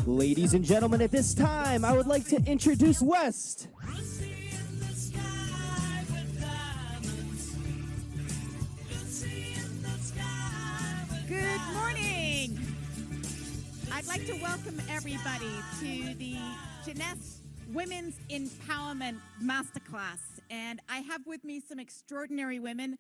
Ladies and gentlemen, at this time, I would like to introduce West. Good morning. I'd like to welcome everybody to the Jeunesse Women's Empowerment Masterclass. And I have with me some extraordinary women,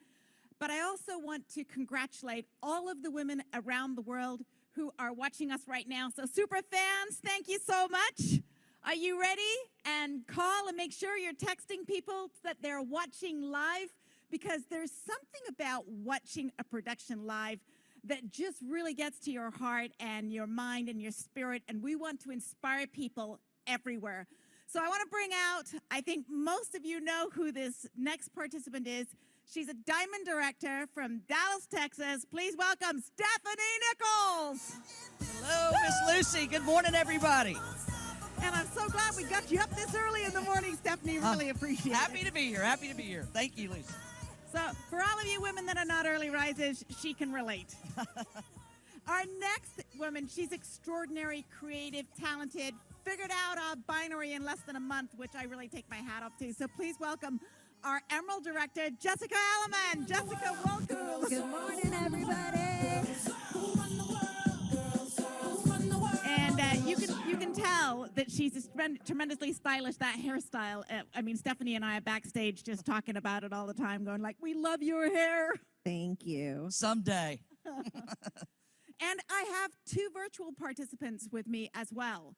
but I also want to congratulate all of the women around the world who are watching us right now. So super fans, thank you so much. Are you ready? And call and make sure you're texting people that they're watching live, because there's something about watching a production live that just really gets to your heart and your mind and your spirit, and we want to inspire people everywhere. So I want to bring out, I think most of you know who this next participant is. She's a diamond director from Dallas, Texas. Please welcome Stephanie Nichols. Hello, Miss Lucy. Good morning, everybody. And I'm so glad we got you up this early in the morning, Stephanie. Really appreciate it. Happy to be here. Happy to be here. Thank you, Lucy. So for all of you women that are not early risers, she can relate. Our next woman, she's extraordinary, creative, talented, figured out a binary in less than a month, which I really take my hat off to. So please welcome our Emerald Director, Jessica Alleman. Jessica, welcome. Good morning, everybody. And you can tell that she's tremendously stylish. That hairstyle. I mean, Stephanie and I are backstage just talking about it all the time, going like, "We love your hair." Thank you. Someday. And I have two virtual participants with me as well.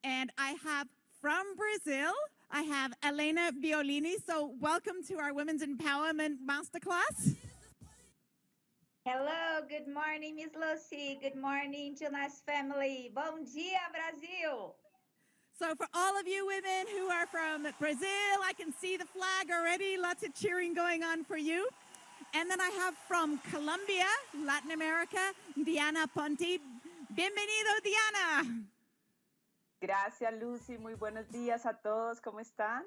And I have from Brazil, I have Elena Violini. So welcome to our Women's Empowerment Masterclass. Hello, good morning, Miss Lucy. Good morning, Jeunesse family. Bom dia, Brasil. So for all of you women who are from Brazil, I can see the flag already. Lots of cheering going on for you. And then I have from Colombia, Latin America, Diana Ponti. Bienvenido, Diana. Gracias, Lucy. Muy buenos días a todos. ¿Cómo están?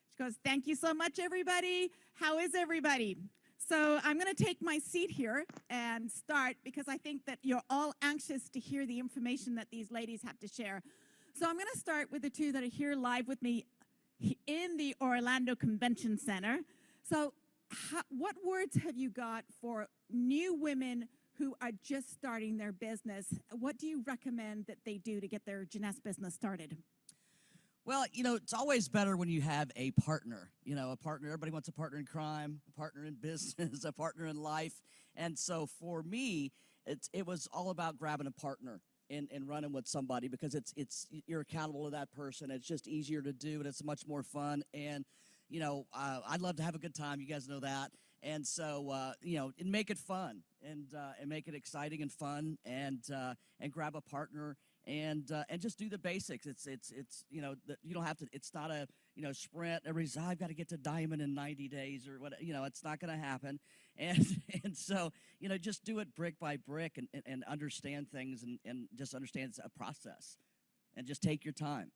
She goes, thank you so much, everybody. How is everybody? So I'm going to take my seat here and start, because I think that you're all anxious to hear the information that these ladies have to share. So I'm going to start with the two that are here live with me in the Orlando Convention Center. So what words have you got for new women who are just starting their business? What do you recommend that they do to get their Jeunesse business started? Well, you know, it's always better when you have a partner. You know, a partner. Everybody wants a partner in crime, a partner in business, a partner in life. And so for me, it was all about grabbing a partner and running with somebody, because you're accountable to that person. It's just easier to do, and it's much more fun. And you know, I'd love to have a good time. You guys know that. And so, you know, and make it fun and make it exciting and fun, and grab a partner and just do the basics. It's you know, you don't have to. It's not a, you know, sprint. Everybody's, I've got to get to diamond in 90 days or what. You know, it's not going to happen. And so, you know, just do it brick by brick and understand things and just understand it's a process, and just take your time.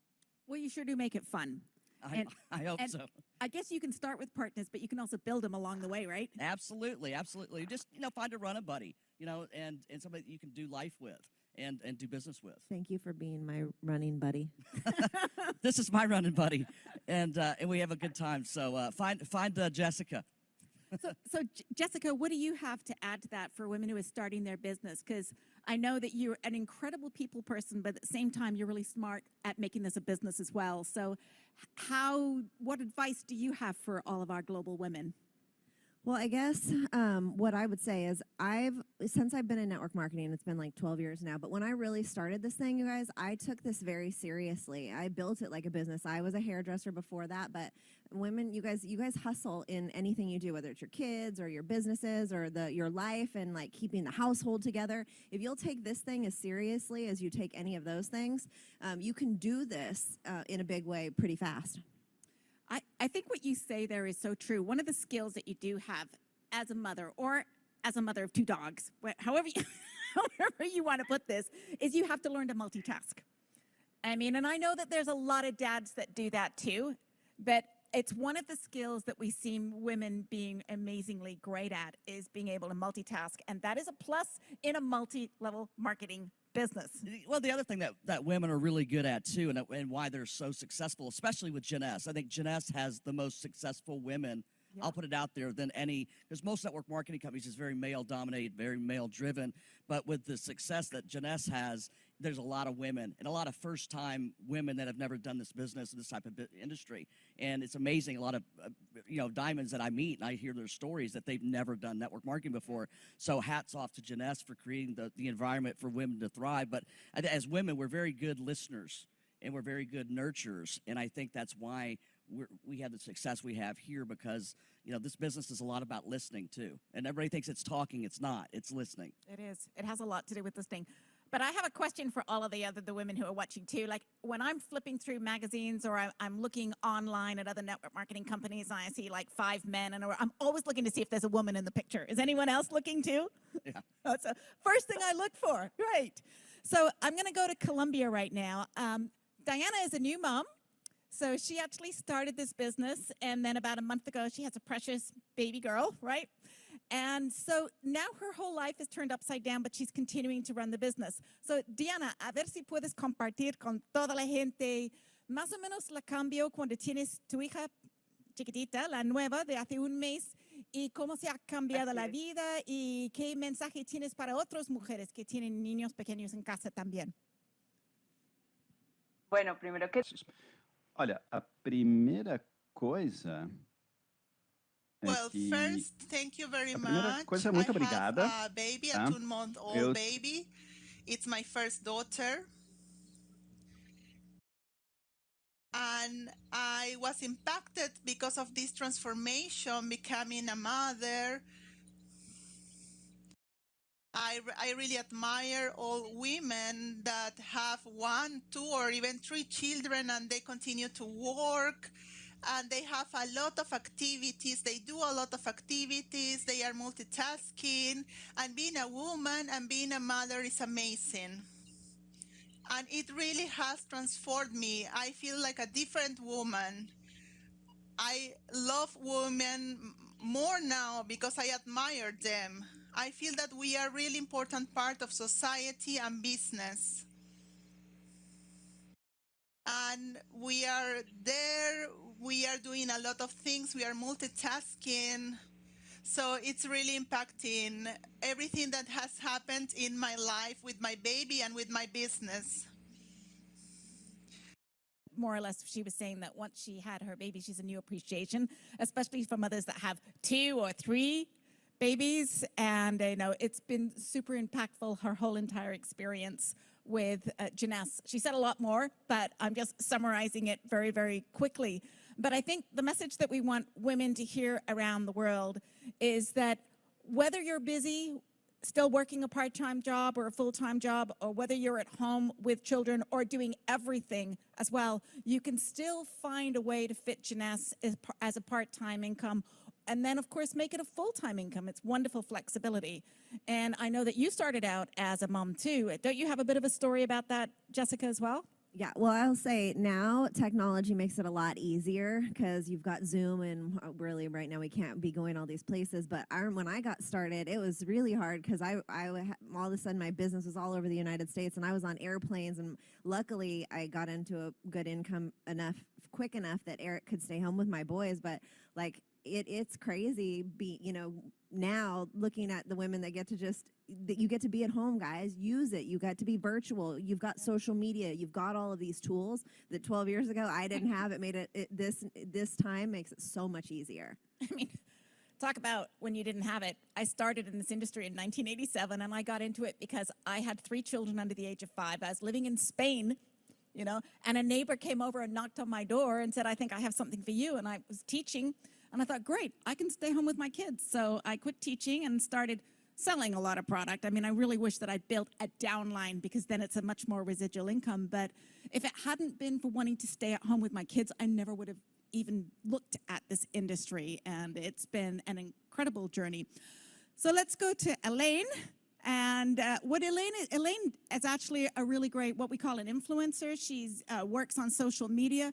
Well, you sure do make it fun. I hope so. I guess you can start with partners, but you can also build them along the way, right? Absolutely, absolutely. Just, you know, find a running buddy, you know, and somebody that you can do life with and do business with. Thank you for being my running buddy. This is my running buddy, and we have a good time. So find Jessica. So Jessica, what do you have to add to that for women who are starting their business? Because I know that you're an incredible people person, but at the same time, you're really smart at making this a business as well. So what advice do you have for all of our global women? Well, I guess what I would say is since I've been in network marketing, it's been like 12 years now, but when I really started this thing, you guys, I took this very seriously. I built it like a business. I was a hairdresser before that, but women, you guys hustle in anything you do, whether it's your kids or your businesses or your life and like keeping the household together. If you'll take this thing as seriously as you take any of those things, you can do this in a big way pretty fast. I think what you say there is so true. One of the skills that you do have as a mother, or as a mother of two dogs, however you want to put this, is you have to learn to multitask. I mean, and I know that there's a lot of dads that do that too, but it's one of the skills that we see women being amazingly great at, is being able to multitask. And that is a plus in a multi-level marketing business. Well, the other thing that women are really good at too, and why they're so successful, especially with Jeunesse. I think Jeunesse has the most successful women. Yeah. I'll put it out there than any, because most network marketing companies is very male dominated, very male driven. But with the success that Jeunesse has, there's a lot of women and a lot of first time women that have never done this business and this type of industry. And it's amazing. A lot of, diamonds that I meet and I hear their stories that they've never done network marketing before. So hats off to Jeunesse for creating the environment for women to thrive. But as women, we're very good listeners and we're very good nurturers. And I think that's why we have the success we have here, because this business is a lot about listening too, and everybody thinks it's talking. It's not. It's listening. It is. It has a lot to do with listening. But I have a question for all of the women who are watching too. Like when I'm flipping through magazines or I'm looking online at other network marketing companies and I see like 5 men, and I'm always looking to see if there's a woman in the picture. Is anyone else looking too? Yeah. That's the first thing I look for. Right. So I'm going to go to Colombia right now. Diana is a new mom. So she actually started this business, and then about a month ago, she has a precious baby girl, right? And so now her whole life is turned upside down, but she's continuing to run the business. So Diana, a ver si puedes compartir con toda la gente más o menos la cambio cuando tienes tu hija chiquitita, la nueva de hace un mes, y cómo se ha cambiado la vida y qué mensaje tienes para otras mujeres que tienen niños pequeños en casa también. Bueno, primero que... Olha, a primeira coisa Well, first, thank you very much. Primeira coisa, muito obrigada. I have a baby, a 2-month-old baby. It's my first daughter. And I was impacted because of this transformation, becoming a mother. I really admire all women that have 1, 2, or even 3 children and they continue to work, and they have a lot of activities. They do a lot of activities. They are multitasking, and being a woman and being a mother is amazing. And it really has transformed me. I feel like a different woman. I love women more now because I admire them. I feel that we are a really important part of society and business. And we are there, we are doing a lot of things, we are multitasking. So it's really impacting everything that has happened in my life with my baby and with my business. More or less, she was saying that once she had her baby, she's a new appreciation, especially for mothers that have 2 or 3 babies. And it's been super impactful, her whole entire experience with Jeunesse. She said a lot more, but I'm just summarizing it very, very quickly. But I think the message that we want women to hear around the world is that whether you're busy, still working a part-time job or a full-time job, or whether you're at home with children or doing everything as well, you can still find a way to fit Jeunesse as a part-time income, and then, of course, make it a full-time income. It's wonderful flexibility. And I know that you started out as a mom, too. Don't you have a bit of a story about that, Jessica, as well? Yeah, well, I'll say now technology makes it a lot easier because you've got Zoom, and really right now we can't be going all these places. But when I got started, it was really hard because I all of a sudden my business was all over the United States, and I was on airplanes. And luckily, I got into a good income quick enough that Eric could stay home with my boys. But like it's crazy, now looking at the women that you get to be at home, guys. Use it. You got to be virtual. You've got social media. You've got all of these tools that 12 years ago I didn't have. It made this time makes it so much easier. I mean, talk about when you didn't have it. I started in this industry in 1987, and I got into it because I had 3 children under the age of 5. I was living in Spain, and a neighbor came over and knocked on my door and said, "I think I have something for you." And I was teaching, and I thought, great, I can stay home with my kids. So I quit teaching and started selling a lot of product. I mean, I really wish that I'd built a downline because then it's a much more residual income. But if it hadn't been for wanting to stay at home with my kids, I never would have even looked at this industry. And it's been an incredible journey. So let's go to Elaine. And Elaine is actually a really great, what we call an influencer. She works on social media.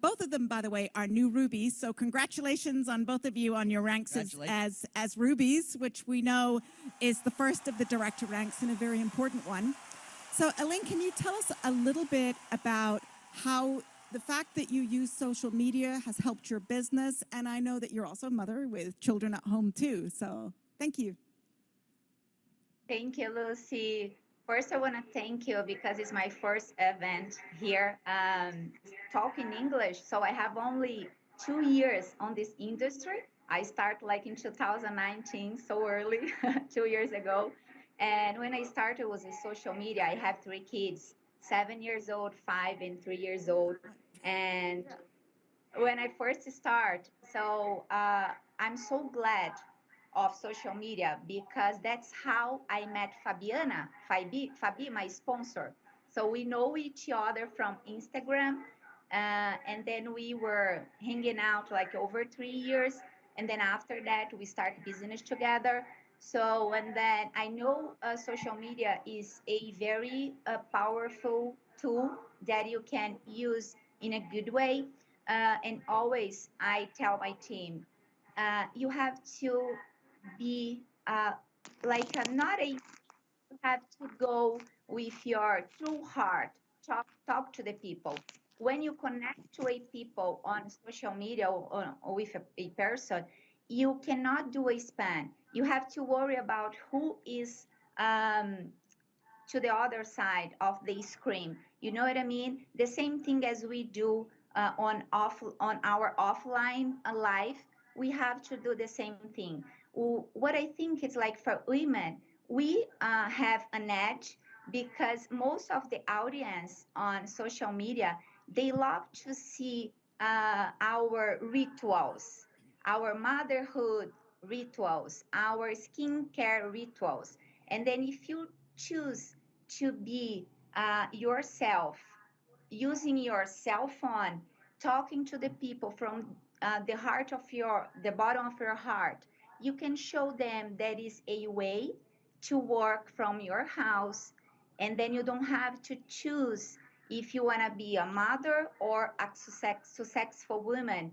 Both of them, by the way, are new rubies. So congratulations on both of you on your ranks as rubies, which we know is the first of the director ranks and a very important one. So, Elaine, can you tell us a little bit about how the fact that you use social media has helped your business? And I know that you're also a mother with children at home too. So, thank you. Thank you, Lucy. First, I want to thank you because it's my first event here talking English. So I have only 2 years on this industry. I started like in 2019, so early, 2 years ago. And when I started was in social media. I have 3 kids, 7 years old, 5 and 3 years old. And when I first start, so I'm so glad of social media because that's how I met Fabiana, Fabi, my sponsor. So we know each other from Instagram, and then we were hanging out like over 3 years, and then after that we started business together. So and then I know social media is a very powerful tool that you can use in a good way, and always I tell my team, you have to be not a, you have to go with your true heart, talk to the people. When you connect to a people on social media or with a person, you cannot do a spam. You have to worry about who is to the other side of the screen. You know what I mean? The same thing as we do on our offline life, we have to do the same thing. What I think is like for women, we have an edge because most of the audience on social media, they love to see our rituals, our motherhood rituals, our skincare rituals. And then if you choose to be yourself, using your cell phone, talking to the people from the bottom of your heart, you can show them that is a way to work from your house, and then you don't have to choose if you want to be a mother or a successful woman.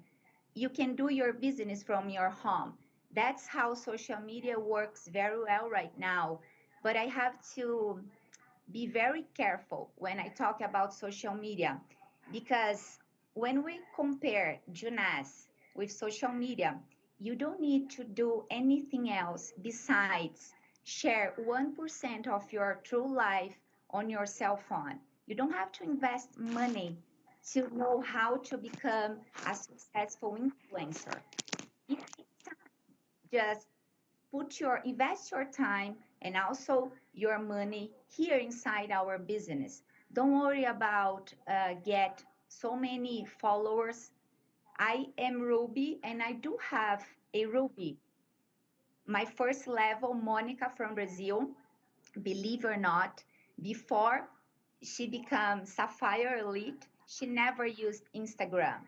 You can do your business from your home. That's how social media works very well right now. But I have to be very careful when I talk about social media, because when we compare Jeunesse with social media, you don't need to do anything else besides share 1% of your true life on your cell phone. You don't have to invest money to know how to become a successful influencer. It takes time. Just invest your time and also your money here inside our business. Don't worry about get so many followers. I am Ruby, and I do have a Ruby. My first level, Monica from Brazil, believe or not, before she became Sapphire Elite, she never used Instagram.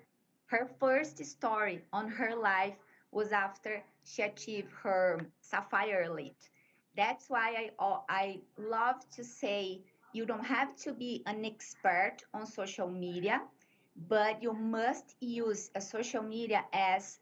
Her first story on her life was after she achieved her Sapphire Elite. That's why I love to say you don't have to be an expert on social media, but you must use a social media as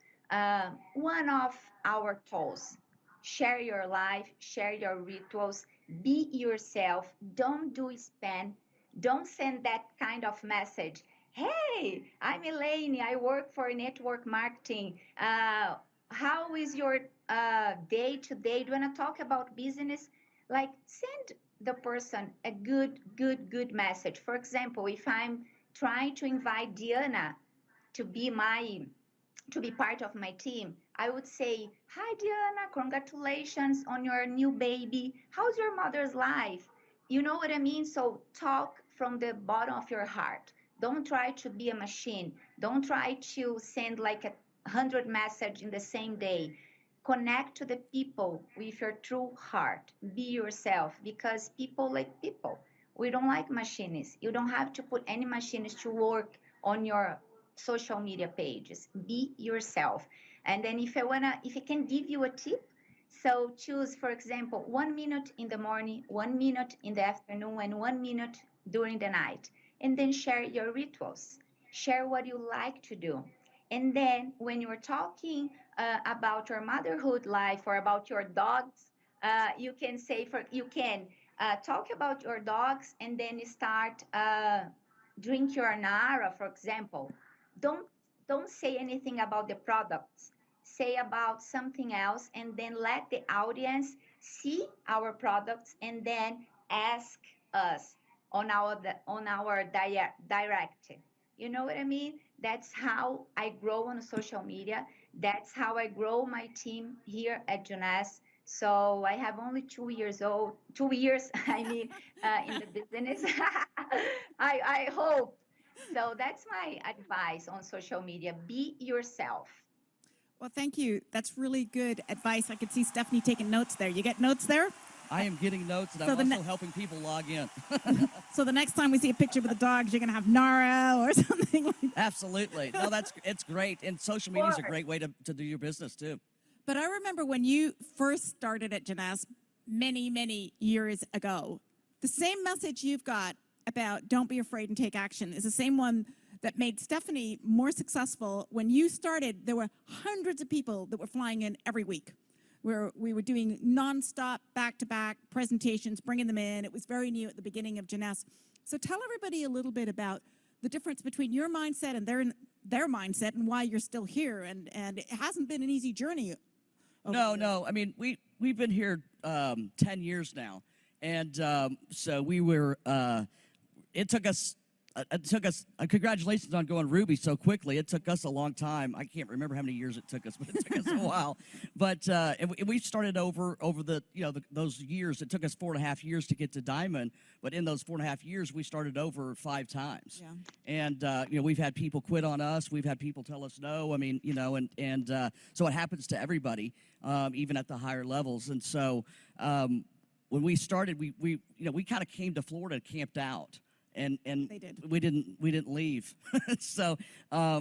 one of our tools. Share your life, share your rituals, be yourself, don't do spam, don't send that kind of message. Hey, I'm Elaine, I work for network marketing. How is your day to day? Do you want to talk about business? Like, send the person a good message. For example, if I'm trying to invite Diana to be part of my team, I would say, hi, Diana, congratulations on your new baby. How's your mother's life? You know what I mean? So talk from the bottom of your heart. Don't try to be a machine. Don't try to send like 100 messages in the same day. Connect to the people with your true heart. Be yourself, because people like people. We don't like machines. You don't have to put any machines to work on your social media pages. Be yourself. And then if I can give you a tip, so choose, for example, 1 minute in the morning, 1 minute in the afternoon, and 1 minute during the night. And then share your rituals. Share what you like to do. And then when you're talking about your motherhood life or about your dogs, you can say, talk about your dogs, and then you start drink your Nara, for example. Don't say anything about the products. Say about something else, and then let the audience see our products, and then ask us on our direct. You know what I mean? That's how I grow on social media. That's how I grow my team here at Jeunesse. So I have only 2 years, I mean, in the business. I hope. So that's my advice on social media. Be yourself. Well, thank you. That's really good advice. I could see Stephanie taking notes there. You get notes there? I am getting notes, and So I'm the also helping people log in. So the next time we see a picture with the dogs, you're going to have Nara or something like that. Absolutely. No, it's great. And social media is a great way to do your business, too. But I remember when you first started at Jeunesse many, many years ago, the same message you've got about don't be afraid and take action is the same one that made Stephanie more successful. When you started, there were hundreds of people that were flying in every week. Where we were doing nonstop, back-to-back presentations, bringing them in. It was very new at the beginning of Jeunesse. So tell everybody a little bit about the difference between your mindset and their mindset, and why you're still here. And it hasn't been an easy journey. No. I mean, we've been here 10 years now, and so we were. It took us. Congratulations on going Ruby so quickly. It took us a long time. I can't remember how many years it took us, but it took us a while. But and we started over the those years. It took us 4.5 years to get to Diamond, but in those 4.5 years, we started over 5 times. Yeah. And we've had people quit on us. We've had people tell us no. I mean, and so it happens to everybody, even at the higher levels. And so when we started, we kind of came to Florida and camped out. And They did. we didn't leave. So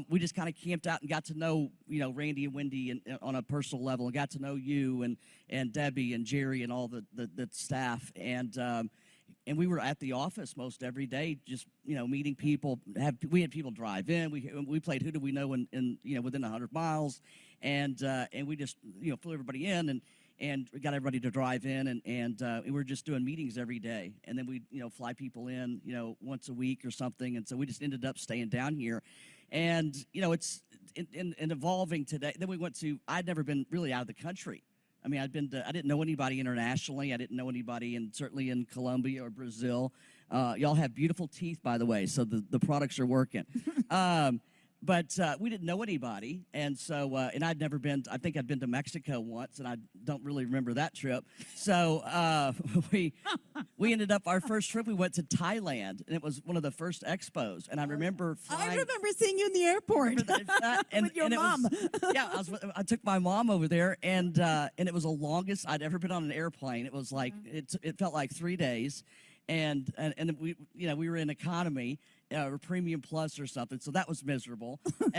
we just kind of camped out and got to know Randy and Wendy and on a personal level, and got to know you and Debbie and Jerry and all the staff, and we were at the office most every day, just meeting people. We had people drive in. We played Who Do We Know in within 100 miles, and we just flew everybody in and we got everybody to drive in, and we were just doing meetings every day, and then we fly people in once a week or something, and so we just ended up staying down here, and it's in evolving today. Then we went to. I'd never been really out of the country. I mean, I didn't know anybody internationally. I didn't know anybody, certainly in Colombia or Brazil. Y'all have beautiful teeth, by the way, so the products are working. But we didn't know anybody, and so and I'd never been. I think I'd been to Mexico once, and I don't really remember that trip. So we ended up our first trip. We went to Thailand, and it was one of the first expos. And I remember flying. I remember seeing you in the airport with your mom. I took my mom over there, and it was the longest I'd ever been on an airplane. It was like it felt like 3 days, and we we were in economy. Or premium plus or something, so that was miserable. But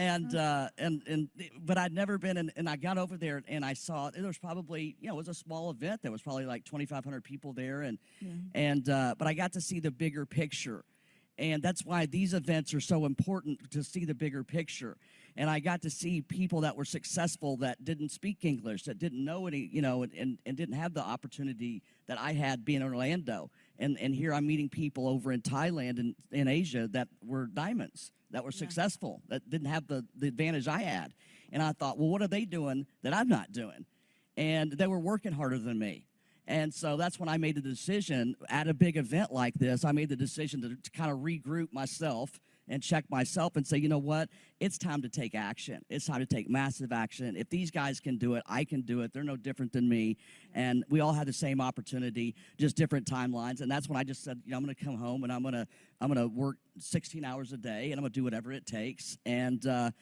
I'd never been and I got over there and I saw there was probably it was a small event. There was probably like 2,500 people there, but I got to see the bigger picture, and that's why these events are so important, to see the bigger picture. And I got to see people that were successful that didn't speak English, that didn't know any, and didn't have the opportunity that I had being in Orlando. And here I'm meeting people over in Thailand and in Asia that were diamonds, that were successful, that didn't have the advantage I had. And I thought, well, what are they doing that I'm not doing? And they were working harder than me. And so that's when I made the decision at a big event like this. I made the decision to kind of regroup myself and check myself and say, you know what? It's time to take action. It's time to take massive action. If these guys can do it, I can do it. They're no different than me. And we all have the same opportunity, just different timelines. And that's when I just said, I'm going to come home and I'm going to work 16 hours a day, and I'm going to do whatever it takes. And I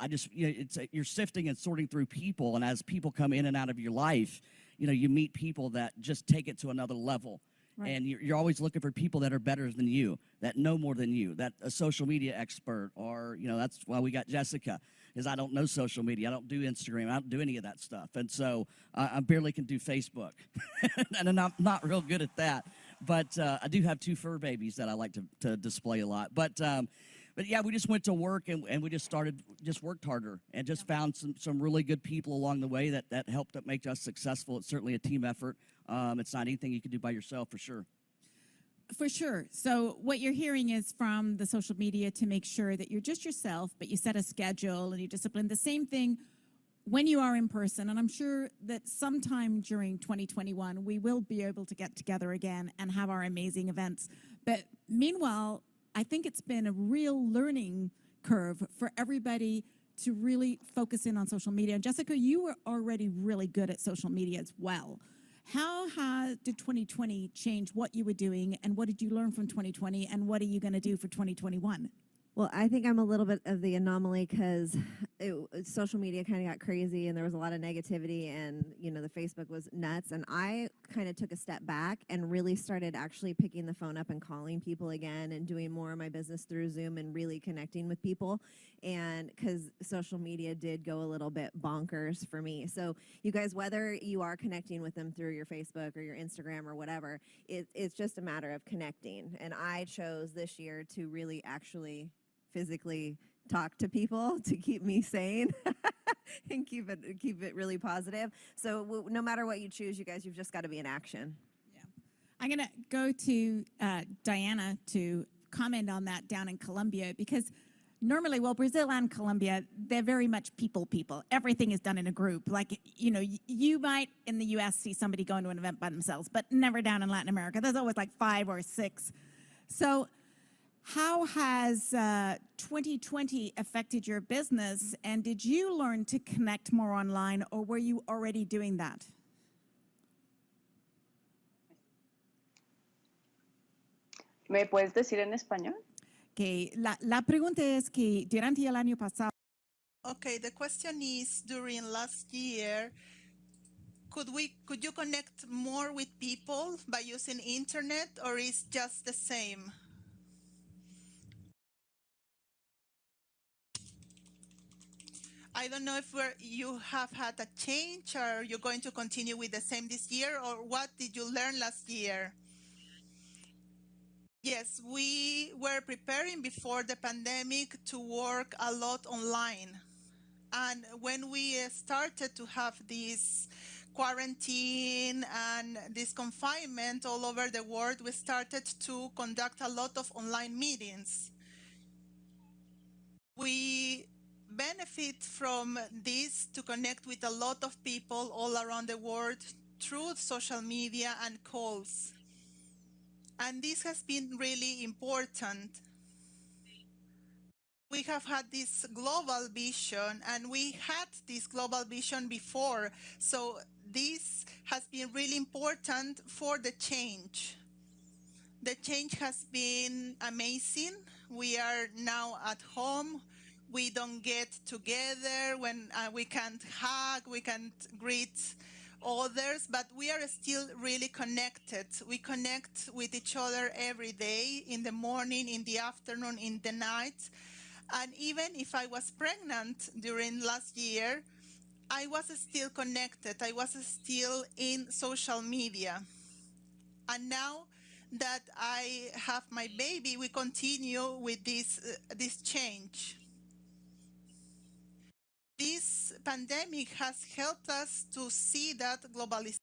just, you're sifting and sorting through people. And as people come in and out of your life, you meet people that just take it to another level. Right. And you're always looking for people that are better than you, that know more than you, that a social media expert, or, that's why we got Jessica, is I don't know social media. I don't do Instagram. I don't do any of that stuff. And so I barely can do Facebook. And I'm not real good at that. But I do have 2 fur babies that I like to display a lot. But But yeah, we just went to work and we just worked harder and just found some really good people along the way that helped make us successful. It's certainly a team effort. It's not anything you can do by yourself, for sure. For sure. So what you're hearing is from the social media to make sure that you're just yourself, but you set a schedule and you discipline. The same thing when you are in person. And I'm sure that sometime during 2021, we will be able to get together again and have our amazing events. But meanwhile, I think it's been a real learning curve for everybody to really focus in on social media. And Jessica, you were already really good at social media as well. How did 2020 change what you were doing, and what did you learn from 2020, and what are you going to do for 2021? Well, I think I'm a little bit of the anomaly because social media kind of got crazy and there was a lot of negativity and, you know, the Facebook was nuts. And I kind of took a step back and really started actually picking the phone up and calling people again and doing more of my business through Zoom and really connecting with people. And because social media did go a little bit bonkers for me. So you guys, whether you are connecting with them through your Facebook or your Instagram or whatever, it's just a matter of connecting. And I chose this year to really actually physically talk to people to keep me sane and keep it really positive. So no matter what you choose, you guys, you've just got to be in action. Yeah. I'm going to go to Diana to comment on that down in Colombia, because normally, well, Brazil and Colombia, they're very much people. Everything is done in a group. Like, you know, you might in the US see somebody going to an event by themselves, but never down in Latin America. There's always like 5 or 6. So how has 2020 affected your business, and did you learn to connect more online, or were you already doing that? ¿Me puedes decir en español? Que la pregunta es que durante el año pasado. Okay, the question is, during last year, could you connect more with people by using internet, or is just the same? I don't know if you have had a change, or you're going to continue with the same this year, or what did you learn last year? Yes, we were preparing before the pandemic to work a lot online. And when we started to have this quarantine and this confinement all over the world, we started to conduct a lot of online meetings. We benefit from this to connect with a lot of people all around the world through social media and calls. And this has been really important. We have had this global vision, and we had this global vision before. So this has been really important for the change. The change has been amazing. We are now at home. We don't get together when we can't hug, we can't greet others, but we are still really connected. We connect with each other every day, in the morning, in the afternoon, in the night. And even if I was pregnant during last year, I was still connected. I was still in social media. And now that I have my baby, we continue with this change. This pandemic has helped us to see that globalization